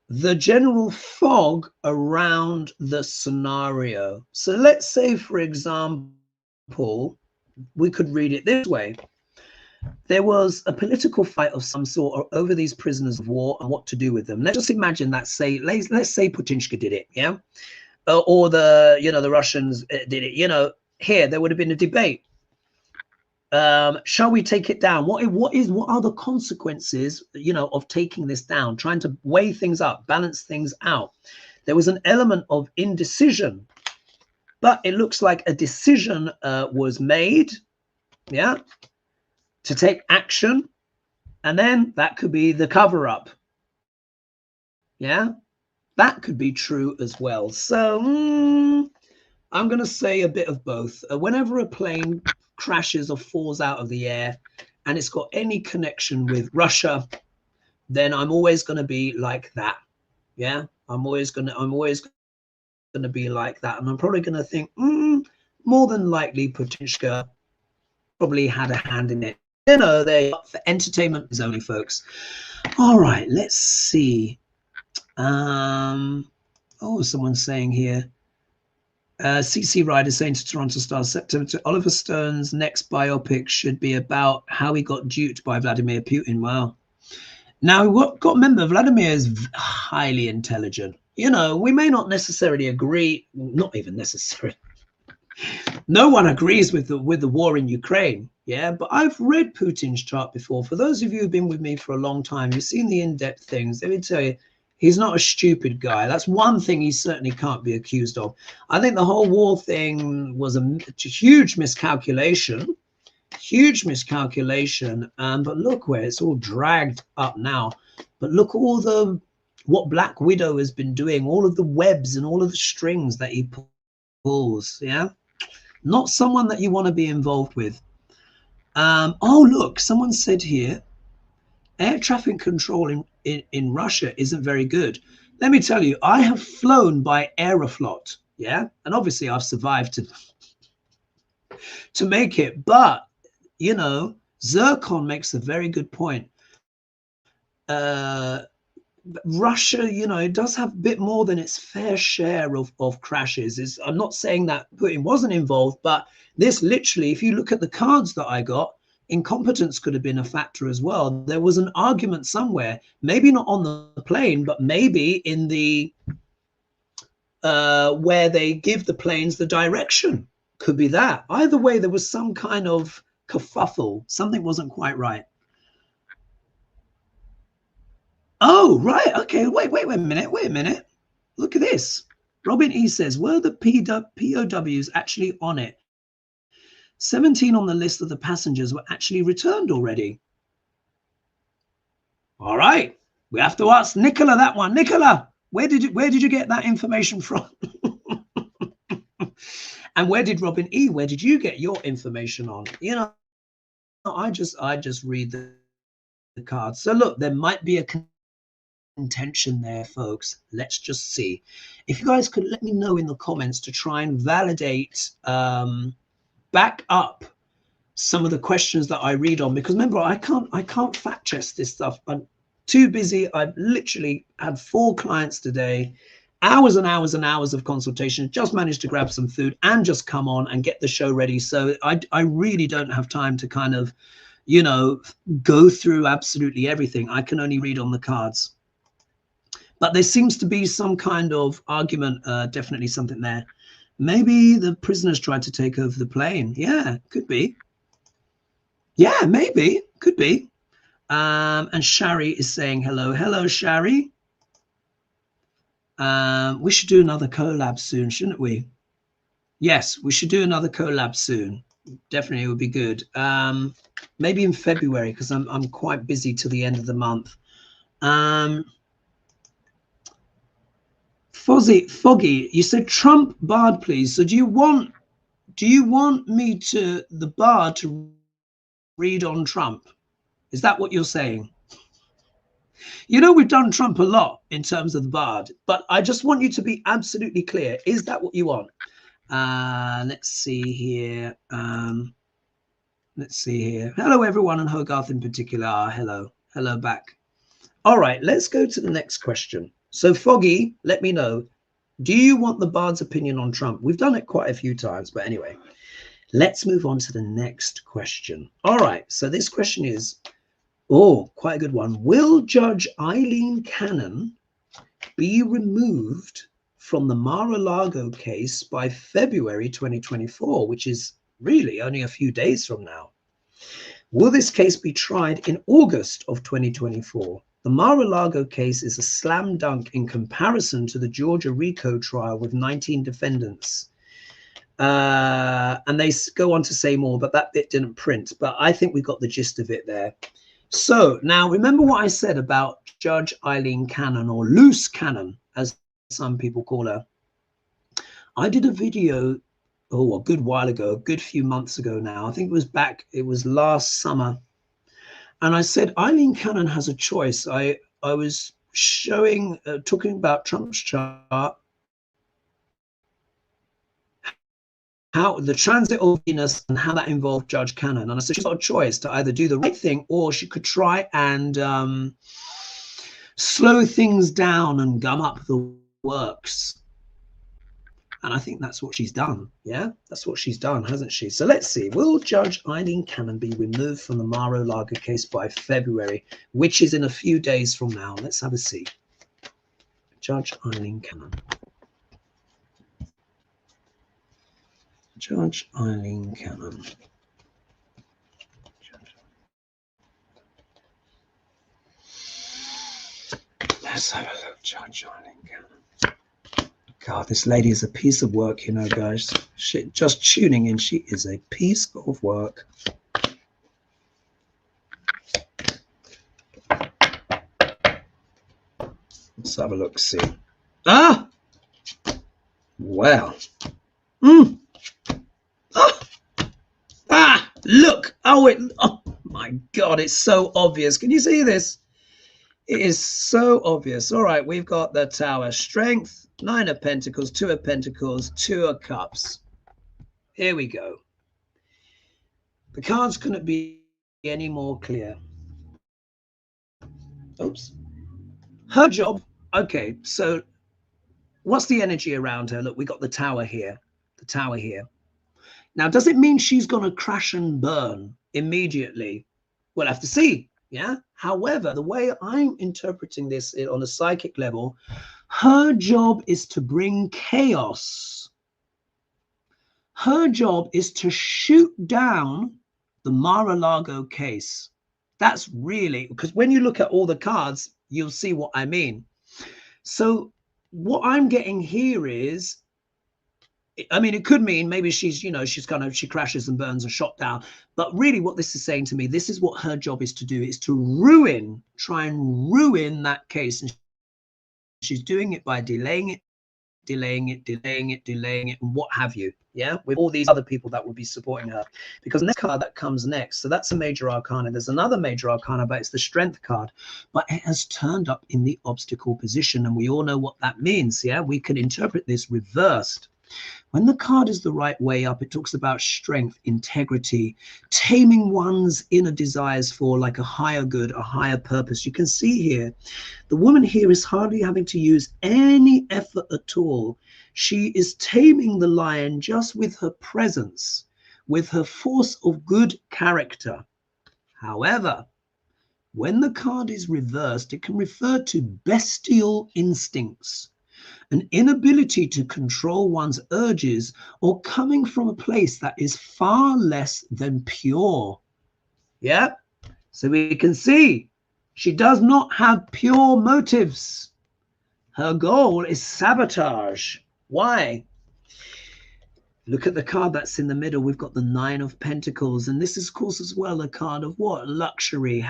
the general fog around the scenario. So let's say, for example, we could read it this way. There was a political fight of some sort over these prisoners of war and what to do with them. Let's just imagine that, let's say Putinshka did it, yeah? Or the, you know, the Russians did it, you know. Here there would have been a debate. Shall we take it down? What are the consequences, you know, of taking this down, trying to weigh things up, balance things out? There was an element of indecision, but it looks like a decision was made, yeah, to take action, and then that could be the cover-up. Yeah, that could be true as well. So I'm going to say a bit of both. Whenever a plane crashes or falls out of the air and it's got any connection with Russia, then I'm always going to be like that. Yeah, I'm always going to to be like that. And I'm probably going to think, more than likely, Putinska probably had a hand in it. You know, they for entertainment is only, folks. All right, let's see. Oh, someone's saying here. CC Ryder saying to Toronto Star, September to Oliver Stone's next biopic should be about how he got duped by Vladimir Putin. Wow. Now, got to remember, Vladimir is highly intelligent. You know, we may not necessarily agree, not even necessary. No one agrees with the war in Ukraine, yeah. But I've read Putin's chart before. For those of you who've been with me for a long time, you've seen the in-depth things. Let me tell you, he's not a stupid guy. That's one thing he certainly can't be accused of. I think the whole war thing was a huge miscalculation. Huge miscalculation. But look where it's all dragged up now. But look all what Black Widow has been doing, all of the webs and all of the strings that he pulls. Yeah, not someone that you want to be involved with. Oh, look, someone said here, air traffic control in Russia isn't very good. Let me tell you, I have flown by Aeroflot. Yeah, and obviously I've survived to make it. But you know, Zircon makes a very good point. Russia, you know, it does have a bit more than its fair share of crashes. I'm not saying that Putin wasn't involved, but this literally, if you look at the cards that I got, incompetence could have been a factor as well. There was an argument somewhere, maybe not on the plane, but maybe in the where they give the planes the direction. Could be that. Either way, there was some kind of kerfuffle. Something wasn't quite right. Oh, right. Okay. Wait a minute. Look at this. Robin E says, were the POWs actually on it? 17 on the list of the passengers were actually returned already. All right. We have to ask Nicola that one. Nicola, where did you get that information from? And where did Robin E, where did you get your information on? You know, I just read the cards. So look, there might be a intention there, folks. Let's just see. If you guys could let me know in the comments to try and validate, back up some of the questions that I read on, because remember, I can't fact check this stuff. I'm too busy. I've literally had 4 clients today, hours and hours and hours of consultation, just managed to grab some food and just come on and get the show ready. So I really don't have time to kind of, you know, go through absolutely everything. I can only read on the cards. But there seems to be some kind of argument, definitely something there. Maybe the prisoners tried to take over the plane. Yeah, could be. Yeah, maybe, could be. And Shari is saying hello. Hello, Shari. We should do another collab soon, shouldn't we? Yes, we should do another collab soon. Definitely, it would be good. Maybe in February, because I'm quite busy till the end of the month. Foggy, you said Trump bard, please. So do you want me the bard to read on Trump? Is that what you're saying? You know, we've done Trump a lot in terms of the bard, but I just want you to be absolutely clear. Is that what you want? Let's see here. Let's see here. Hello, everyone, and Hogarth in particular. Hello back. All right, let's go to the next question. So Foggy, let me know. Do you want the bard's opinion on Trump? We've done it quite a few times, but anyway, let's move on to the next question. All right, so this question is, oh, quite a good one. Will Judge Eileen Cannon be removed from the Mar-a-Lago case by February 2024, which is really only a few days from now? Will this case be tried in August of 2024? The Mar-a-Lago case is a slam dunk in comparison to the Georgia RICO trial with 19 defendants. And they go on to say more, but that bit didn't print. But I think we got the gist of it there. So now remember what I said about Judge Eileen Cannon, or Loose Cannon, as some people call her. I did a video, a good while ago, a good few months ago now. I think it was last summer. And I said, Eileen Cannon has a choice. I was talking about Trump's chart, how the transit of Venus and how that involved Judge Cannon. And so she's got a choice to either do the right thing, or she could try and slow things down and gum up the works. And I think that's what she's done. Yeah, that's what she's done, hasn't she? So let's see. Will Judge Eileen Cannon be removed from the Mar-a-Largo case by February, which is in a few days from now? Let's have a see. Judge Eileen Cannon. Judge Eileen Cannon. Let's have a look. Judge Eileen Cannon. God, this lady is a piece of work, you know, guys. She, just tuning in, she is a piece of work. Let's have a look, see. Ah! Well. Look. Oh my God, it's so obvious. Can you see this? It is so obvious. All right, we've got the Tower. Strength, 9 of Pentacles, 2 of Pentacles, 2 of Cups. Here we go. The cards couldn't be any more clear. Oops. Her job. Okay, so what's the energy around her? Look, we got the Tower here. The Tower here. Now, does it mean she's going to crash and burn immediately? We'll have to see. Yeah. However, the way I'm interpreting this on a psychic level, her job is to bring chaos. Her job is to shoot down the Mar-a-Largo case. That's really, because when you look at all the cards, you'll see what I mean. So what I'm getting here is, I mean, it could mean maybe she's, you know, she crashes and burns and shot down. But really what this is saying to me, this is what her job is to do, is to try and ruin that case. And she's doing it by delaying it, and what have you. Yeah, with all these other people that would be supporting her. Because the next card that comes next, so that's a major arcana. There's another major arcana, but it's the Strength card. But it has turned up in the obstacle position, and we all know what that means. Yeah, we can interpret this reversed. When the card is the right way up, it talks about strength, integrity, taming one's inner desires for like a higher good, a higher purpose. You can see here, the woman here is hardly having to use any effort at all. She is taming the lion just with her presence, with her force of good character. However, when the card is reversed, it can refer to bestial instincts, an inability to control one's urges, or coming from a place that is far less than pure. Yeah, so we can see she does not have pure motives. Her goal is sabotage. Why? Look at the card that's in the middle. We've got the 9 of Pentacles, and this is, of course, as well a card of what? Luxury.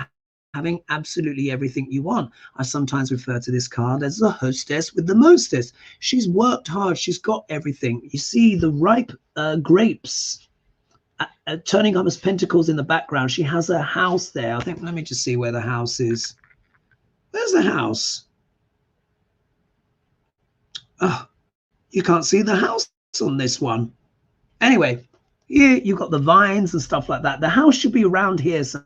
Having absolutely everything you want. I sometimes refer to this card as the hostess with the mostest. She's worked hard. She's got everything. You see the ripe grapes turning up as pentacles in the background. She has a house there. I think, let me just see where the house is. Where's the house? Oh, you can't see the house on this one. Anyway, here you've got the vines and stuff like that. The house should be around here somewhere.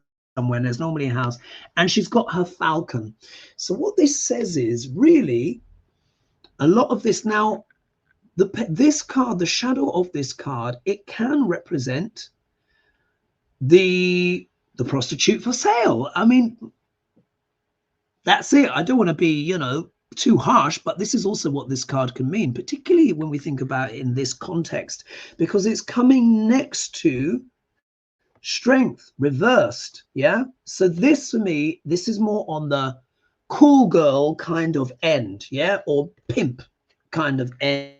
There's normally a house, and she's got her falcon. So what this says is really a lot of this. Now this card, the shadow of this card, it can represent the prostitute for sale. I mean, that's it. I don't want to be, you know, too harsh, but this is also what this card can mean, particularly when we think about it in this context, because it's coming next to strength reversed. Yeah, so this for me, this is more on the cool girl kind of end, yeah, or pimp kind of end.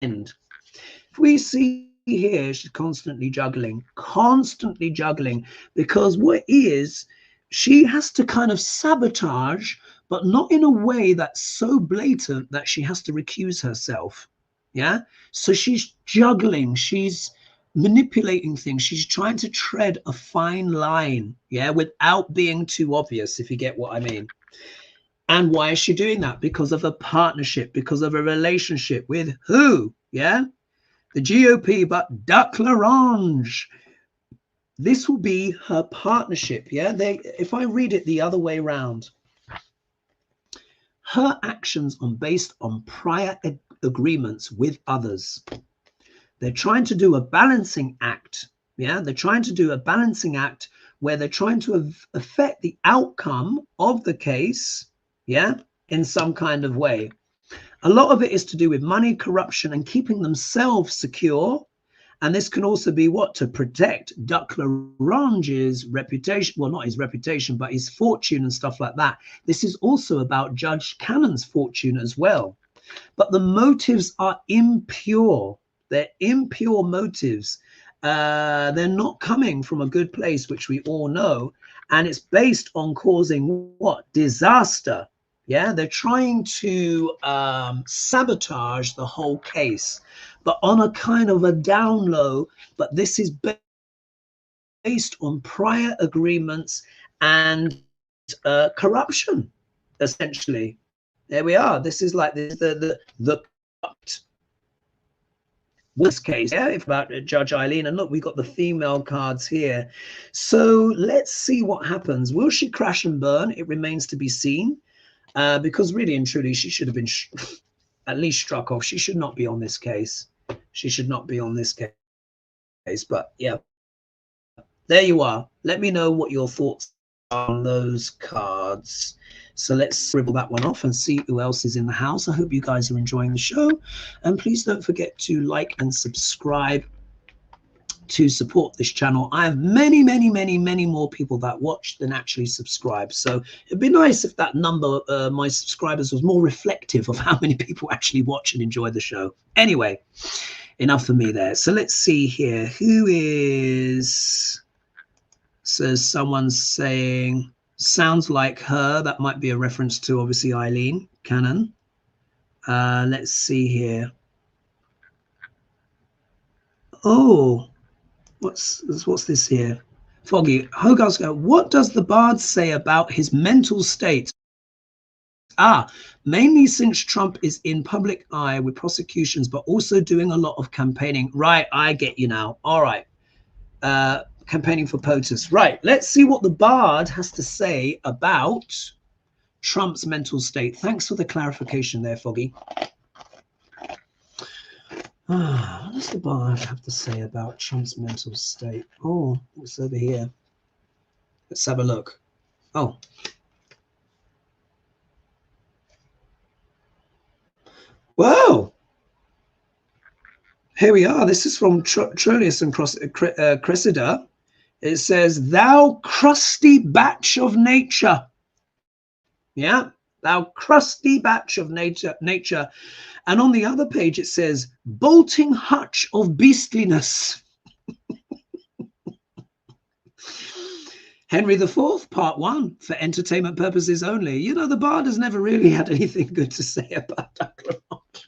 If we see here, she's constantly juggling, because what is, she has to kind of sabotage, but not in a way that's so blatant that she has to recuse herself. Yeah, so she's juggling, she's manipulating things, she's trying to tread a fine line, yeah, without being too obvious, if you get what I mean. And why is she doing that? Because of a partnership, because of a relationship with who? Yeah, The GOP, but Duck L'Orange. This will be her partnership. Yeah, if I read it the other way around, her actions are based on prior agreements with others. They're trying to do a balancing act. Yeah, they're trying to do a balancing act where they're trying to affect the outcome of the case, yeah, in some kind of way. A lot of it is to do with money, corruption, and keeping themselves secure. And this can also be what? To protect Duck L'Orange's reputation. Well, not his reputation, but his fortune and stuff like that. This is also about Judge Cannon's fortune as well. But the motives are impure. They're impure motives. They're not coming from a good place, which we all know. And it's based on causing what? Disaster. Yeah, they're trying to sabotage the whole case, but on a kind of a down low. But this is based on prior agreements and corruption, essentially. There we are. This is like the worst case, yeah, if about Judge Eileen. And look, we got the female cards here. So let's see what happens. Will she crash and burn? It remains to be seen. Because really and truly, she should have been at least struck off. She should not be on this case. She should not be on this case. But yeah, there you are. Let me know what your thoughts are on those cards. So let's scribble that one off and see who else is in the house. I hope you guys are enjoying the show. And please don't forget to like and subscribe to support this channel. I have many more people that watch than actually subscribe, so it'd be nice if that number, my subscribers, was more reflective of how many people actually watch and enjoy the show. Anyway, enough for me there. So let's see here, who is, says someone's saying sounds like her. That might be a reference to obviously Eileen Cannon. Let's see here. Oh, what's this here? Foggy Hogarth's go, what does the bard say about his mental state? Mainly since Trump is in public eye with prosecutions, but also doing a lot of campaigning. Right, I get you now. All right. Campaigning for POTUS. Right, let's see what the bard has to say about Trump's mental state. Thanks for the clarification there, Foggy. What does the bard have to say about Trump's mental state? Oh, it's over here. Let's have a look. Oh. Wow. Here we are. This is from Troilus and Cressida. It says, thou crusty batch of nature. Yeah, thou crusty batch of nature. And on the other page, it says, bolting hutch of beastliness. Henry IV, part 1, for entertainment purposes only. You know, the bard has never really had anything good to say about Duck L'Orange.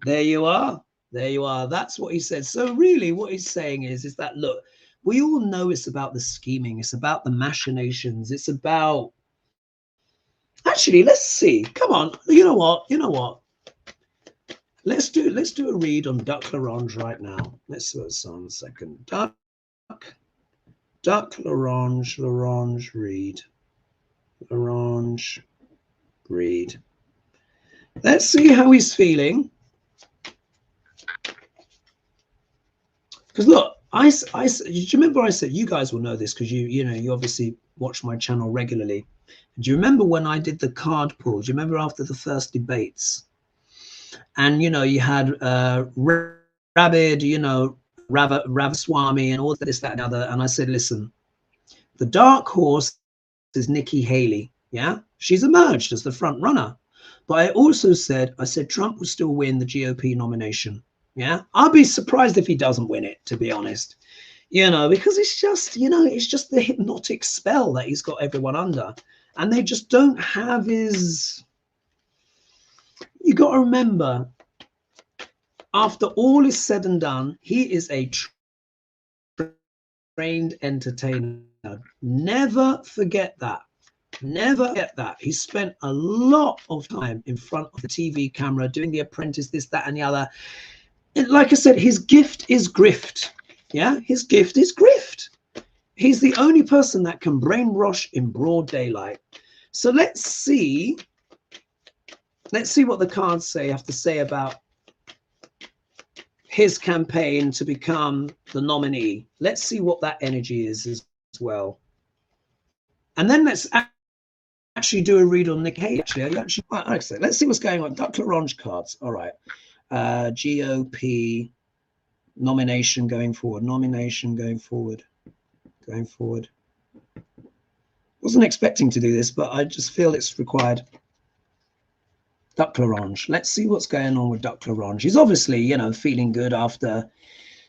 There you are. There you are. That's what he said. So really what he's saying is that, look, we all know it's about the scheming. It's about the machinations. It's about... Actually, let's see. Come on. You know what? You know what? Let's do a read on Duck L'Orange right now. Let's do it on a second. Duck L'Orange read. L'Orange read. Let's see how he's feeling. Because look, do you remember I said, you guys will know this because you obviously watch my channel regularly. Do you remember when I did the card pull? Do you remember after the first debates? And, you had Rabid, Ramaswamy and all this, that, and other. And I said, listen, the dark horse is Nikki Haley. Yeah, she's emerged as the front runner. But I also said, Trump will still win the GOP nomination. Yeah, I'll be surprised if he doesn't win it, to be honest. Because it's just, it's just the hypnotic spell that he's got everyone under. And they just don't have his... You got to remember, after all is said and done, he is a trained entertainer. Never forget that. Never forget that. He spent a lot of time in front of the TV camera doing The Apprentice, this, that, and the other. like I said, his gift is grift. Yeah, his gift is grift. He's the only person that can brainwash in broad daylight. So let's see what the cards have to say about his campaign to become the nominee. Let's see what that energy is as well. And then let's actually do a read on Nikki Haley. Actually, let's see what's going on. Dr. Orange cards. All right. GOP nomination going forward. Wasn't expecting to do this, but I just feel it's required. Duck L'Orange. Let's see what's going on with Duck L'Orange. He's obviously, you know, feeling good after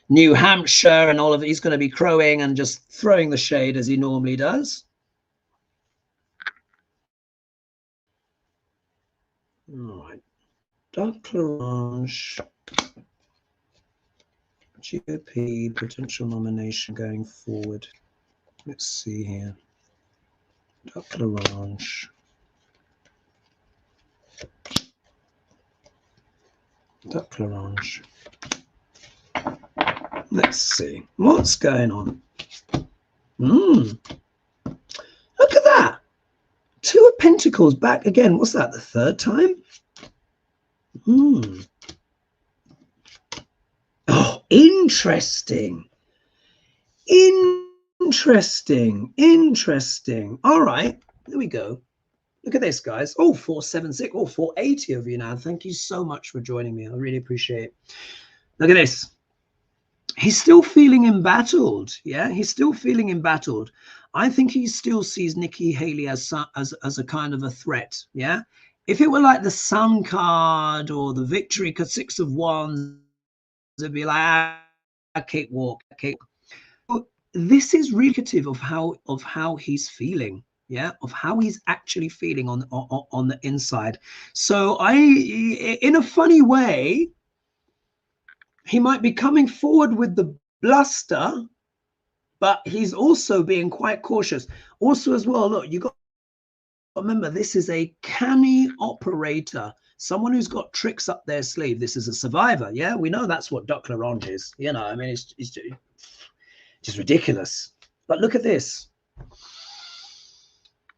New Hampshire and all of it. He's going to be crowing and just throwing the shade as he normally does. All right. Duck L'Orange. GOP potential nomination going forward. Let's see here. Duck L'Orange. Duck L'Orange. Let's see what's going on. Look at that. Two of Pentacles back again. What's that? The third time? Oh, interesting. Interesting. All right, there we go. Look at this, guys. Oh, 476. Oh, 480 of you now. Thank you so much for joining me. I really appreciate it. Look at this. He's still feeling embattled. Yeah, he's still feeling embattled. I think he still sees Nikki Haley as a kind of a threat. Yeah. If it were like the Sun card or the Victory card, 6 of Wands, it'd be like a cakewalk. This is indicative of how he's feeling. Yeah, of how he's actually feeling on the inside. So in a funny way, he might be coming forward with the bluster, but he's also being quite cautious. Also as well, look, you got to remember, this is a canny operator, someone who's got tricks up their sleeve. This is a survivor. Yeah, we know that's what Duck L'Orange is. You know, I mean, it's just ridiculous. But look at this.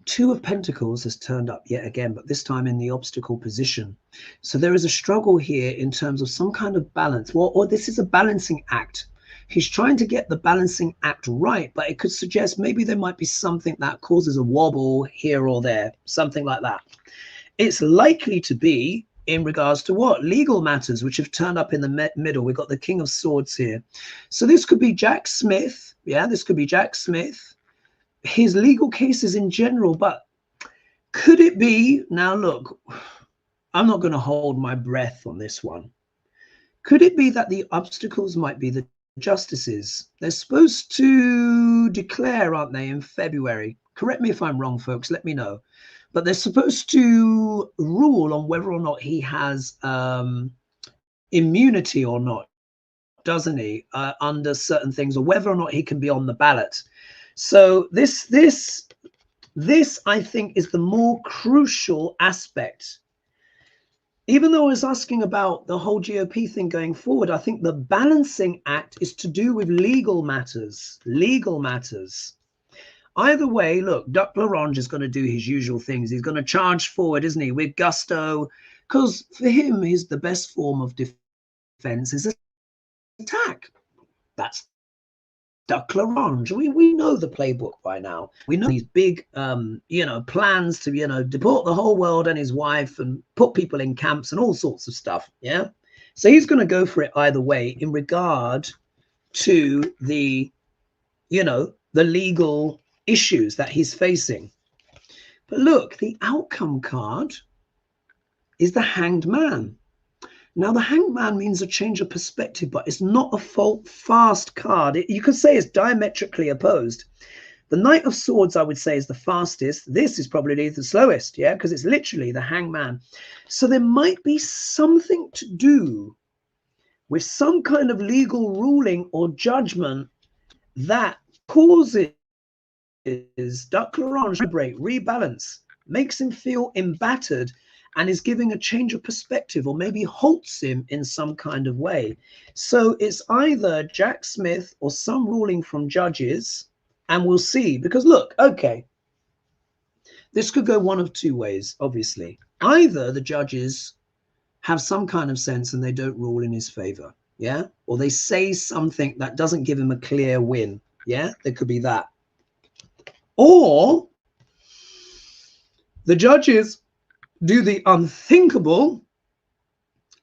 2 of Pentacles has turned up yet again, but this time in the obstacle position. So there is a struggle here in terms of some kind of balance. Or this is a balancing act. He's trying to get the balancing act right, but it could suggest maybe there might be something that causes a wobble here or there, something like that. It's likely to be in regards to what? Legal matters, which have turned up in the middle. We've got the King of Swords here. So this could be Jack Smith. Yeah, this could be Jack Smith. His legal cases in general, but could it be, now look, I'm not going to hold my breath on this one. Could it be that the obstacles might be the justices? They're supposed to declare, aren't they, in February? Correct me if I'm wrong, folks, let me know. But they're supposed to rule on whether or not he has immunity or not, doesn't he, under certain things, or whether or not he can be on the ballot. So this I think is the more crucial aspect. Even though I was asking about the whole GOP thing going forward, I think the balancing act is to do with legal matters. Either way, look, Duck L'Orange is going to do his usual things. He's going to charge forward, isn't he, with gusto, because for him, the best form of defense is attack. That's Duck L'Orange. We know the playbook by now. We know these big, plans to, deport the whole world and his wife and put people in camps and all sorts of stuff. Yeah. So he's going to go for it either way in regard to the, the legal issues that he's facing. But look, the outcome card is the Hanged Man. Now, the Hanged Man means a change of perspective, but it's not a fast card. You could say it's diametrically opposed. The Knight of Swords, I would say, is the fastest. This is probably the slowest, yeah, because it's literally the Hanged Man. So there might be something to do with some kind of legal ruling or judgment that causes Duck L'Orange to vibrate, rebalance, makes him feel embattered, and is giving a change of perspective, or maybe halts him in some kind of way. So it's either Jack Smith or some ruling from judges, and we'll see. Because look, okay, this could go one of two ways, obviously. Either the judges have some kind of sense and they don't rule in his favor, yeah? Or they say something that doesn't give him a clear win, yeah? There could be that. Or the judges do the unthinkable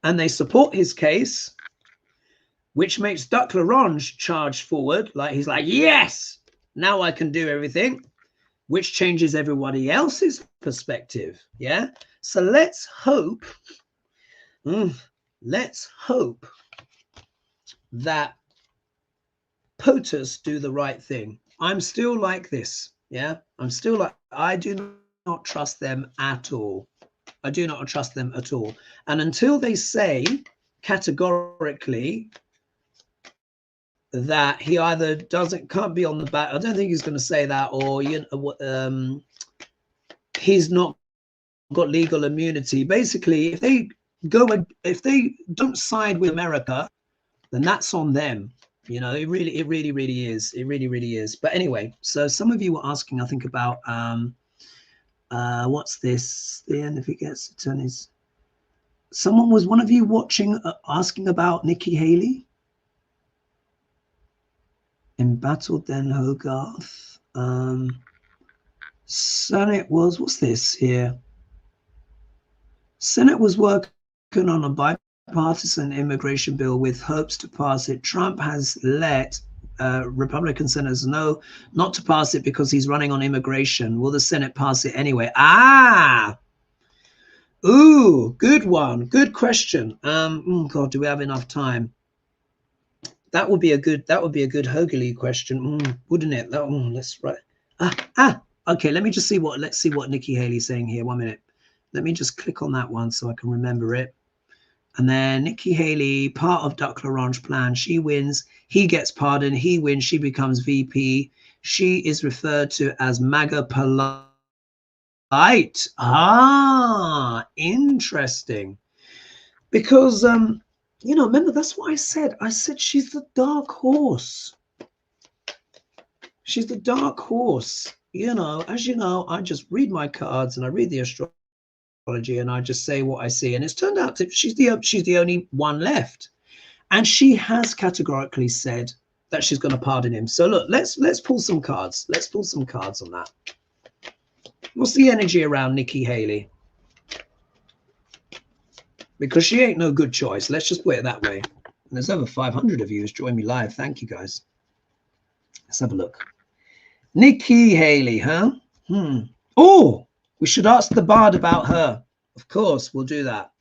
and they support his case, which makes Duck L'Orange charge forward. Like he's like, yes, now I can do everything, which changes everybody else's perspective. Yeah. So let's hope that POTUS do the right thing. I'm still like this. Yeah. I'm still like, I do not trust them at all. I do not trust them at all. And until they say categorically that he either can't be on the back, I don't think he's going to say that, or he's not got legal immunity. Basically, if they don't side with America, then that's on them. You know, it really is. It really is. But anyway, so some of you were asking, I think, about what's this? The end, if he gets to turn his. Someone was, one of you watching, asking about Nikki Haley? Embattled Den Hogarth. Senate was, what's this here? Senate was working on a bipartisan immigration bill with hopes to pass it. Trump has let Republican senators know not to pass it because he's running on immigration. Will the Senate pass it anyway? Ooh, good one. Good question. God, do we have enough time? That would be a good Hogarly question, wouldn't it? Let's write. Okay, let's see what Nikki Haley's saying here. 1 minute. Let me just click on that one so I can remember it. And then Nikki Haley, part of Duck L'Orange plan. She wins, he gets pardoned, he wins, she becomes VP. She is referred to as MAGA polite. Interesting. Because you know, remember, that's what I said. I said she's the dark horse. She's the dark horse. You know, as you know, I just read my cards and I read the astrology and I just say what I see. And it's turned out that she's the only one left. And she has categorically said that she's going to pardon him. So look, let's pull some cards. Let's pull some cards on that. What's the energy around Nikki Haley? Because she ain't no good choice. Let's just put it that way. And there's over 500 of you who's joined me live. Thank you, guys. Let's have a look. Nikki Haley, huh? Oh, we should ask the bard about her. Of course, we'll do that.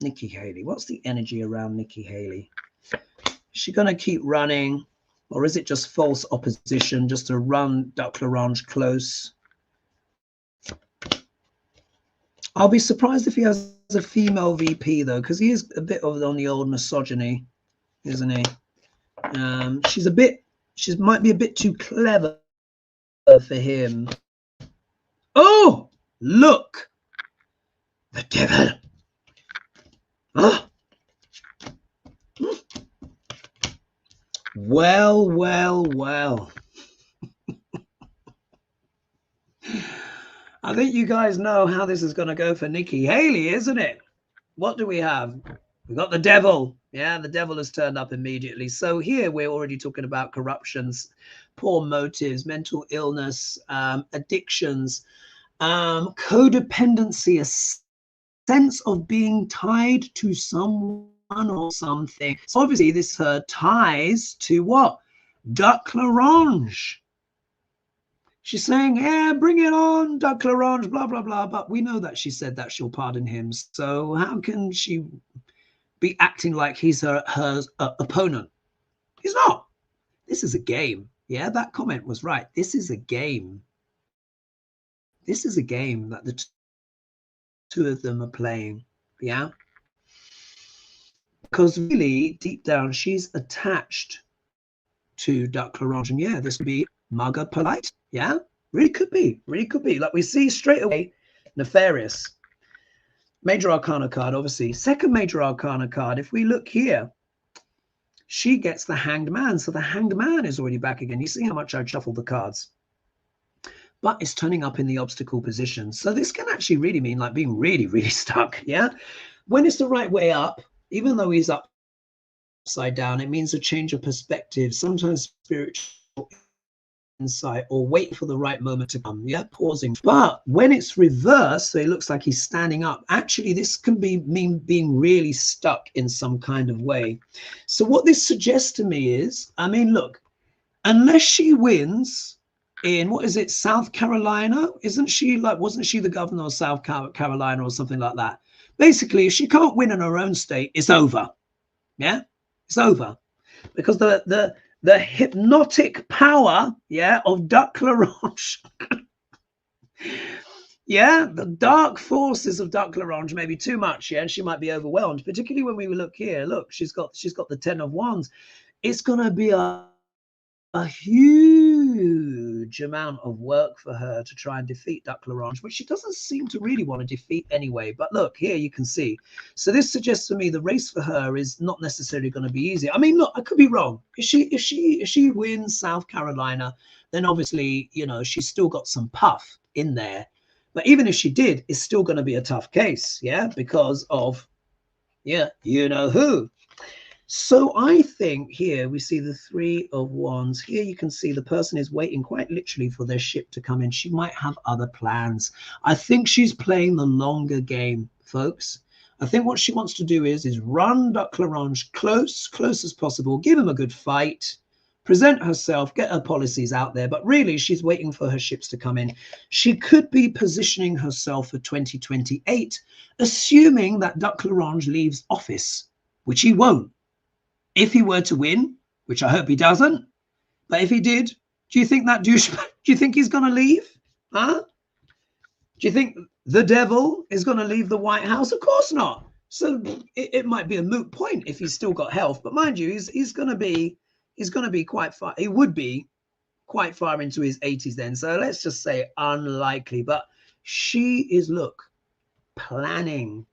Nikki Haley. What's the energy around Nikki Haley? Is she going to keep running? Or is it just false opposition just to run Duck L'Orange close? I'll be surprised if he has a female VP, though, because he is a bit on the old misogyny, isn't he? She might be a bit too clever for him. Oh, look, the devil. Well. I think you guys know how this is going to go for Nikki Haley, isn't it? What do we have? We've got the devil. Yeah, the devil has turned up immediately. So here we're already talking about corruptions, poor motives, mental illness, addictions, codependency, a sense of being tied to someone or something. So obviously this ties to what? Duck L'Orange. She's saying, yeah, bring it on, Duck L'Orange, blah, blah, blah. But we know that she said that she'll pardon him. So how can she be acting like he's her opponent? He's not. This is a game. Yeah, that comment was right. This is a game. This is a game that the two of them are playing. Yeah. Because really, deep down, she's attached to Duck L'Orange. And yeah, this could be MAGA polite. Yeah, really could be. Like we see straight away, nefarious. Major Arcana card, obviously. Second Major Arcana card, if we look here, she gets the Hanged Man. So the Hanged Man is already back again. You see how much I shuffled the cards. But it's turning up in the obstacle position. So this can actually really mean like being really, really stuck, yeah? When it's the right way up, even though he's upside down, it means a change of perspective, sometimes spiritual insight, or wait for the right moment to come, yeah, pausing. But when it's reversed, so it looks like he's standing up, actually this can mean being really stuck in some kind of way. So what this suggests to me is, I mean, look, unless she wins in, what is it, South Carolina, isn't she, like, wasn't she the governor of South Carolina or something like that? Basically, if she can't win in her own state, it's over. Yeah, it's over, because the hypnotic power, yeah, of Duck Larange, yeah, the dark forces of Duck Larange may be too much, yeah, and she might be overwhelmed, particularly when we look here. Look, she's got the 10 of Wands. It's going to be a huge amount of work for her to try and defeat Duck Larange, which she doesn't seem to really want to defeat anyway. But look, here you can see. So this suggests to me the race for her is not necessarily going to be easy. I mean, look, I could be wrong. If she wins South Carolina, then obviously, you know, she's still got some puff in there. But even if she did, it's still going to be a tough case, yeah, because of, yeah, you know who. So I think here we see the 3 of Wands. Here you can see the person is waiting quite literally for their ship to come in. She might have other plans. I think she's playing the longer game, folks. I think what she wants to do is run Duck Larange close as possible, give him a good fight, present herself, get her policies out there. But really, she's waiting for her ships to come in. She could be positioning herself for 2028, assuming that Duck Larange leaves office, which he won't. If he were to win, which I hope he doesn't, but if he did, do you think that douche, do you think he's going to leave? Huh? Do you think the devil is going to leave the White House? Of course not. So it might be a moot point if he's still got health. But mind you, he's going to be quite far. He would be quite far into his 80s then. So let's just say unlikely. But she is, look, planning.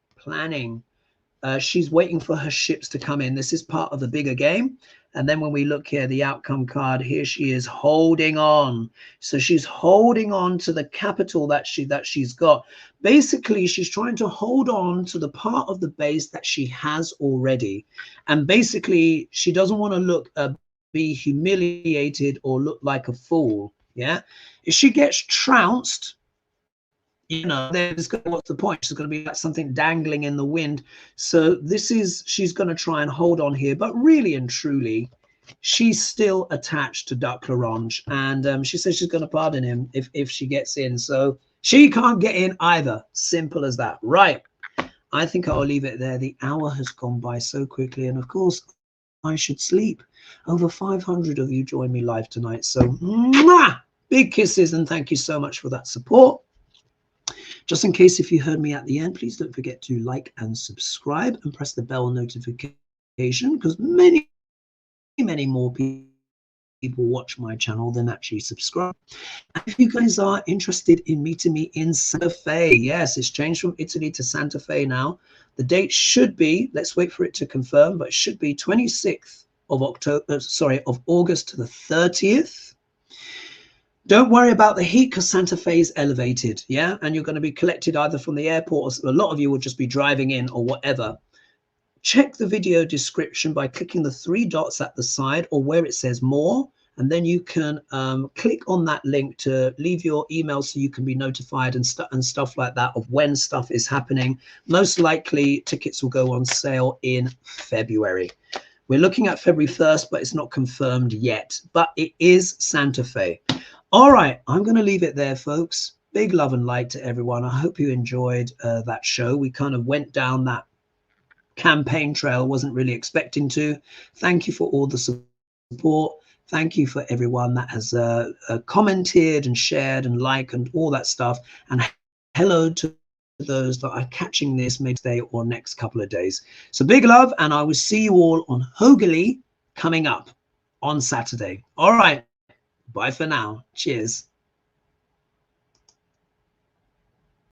She's waiting for her ships to come in. This is part of the bigger game. And then when we look here, the outcome card, here she is holding on. So she's holding on to the capital that she's got. Basically, she's trying to hold on to the part of the base that she has already. And basically, she doesn't want to look be humiliated or look like a fool. Yeah. If she gets trounced, you know, what's the point? She's going to be like something dangling in the wind. So she's going to try and hold on here. But really and truly, she's still attached to Duck Larange. And she says she's going to pardon him if she gets in. So she can't get in either. Simple as that. Right. I think I'll leave it there. The hour has gone by so quickly. And of course, I should sleep. Over 500 of you joined me live tonight. So mwah! Big kisses and thank you so much for that support. Just in case if you heard me at the end, please don't forget to like and subscribe and press the bell notification, because many more people watch my channel than actually subscribe. And if you guys are interested in meeting me in Santa Fe, yes, it's changed from Italy to Santa Fe now. The date should be, let's wait for it to confirm, but it should be 26th of August to the 30th. Don't worry about the heat because Santa Fe is elevated, yeah? And you're going to be collected either from the airport or a lot of you will just be driving in or whatever. Check the video description by clicking the 3 dots at the side or where it says more. And then you can click on that link to leave your email so you can be notified and stuff like that of when stuff is happening. Most likely tickets will go on sale in February. We're looking at February 1st, but it's not confirmed yet. But it is Santa Fe. All right, I'm going to leave it there, folks. Big love and light to everyone. I hope you enjoyed that show. We kind of went down that campaign trail, wasn't really expecting to. Thank you for all the support. Thank you for everyone that has commented and shared and liked and all that stuff. And hello to those that are catching this maybe today or next couple of days. So big love, and I will see you all on Hogely coming up on Saturday. All right. Bye for now. Cheers.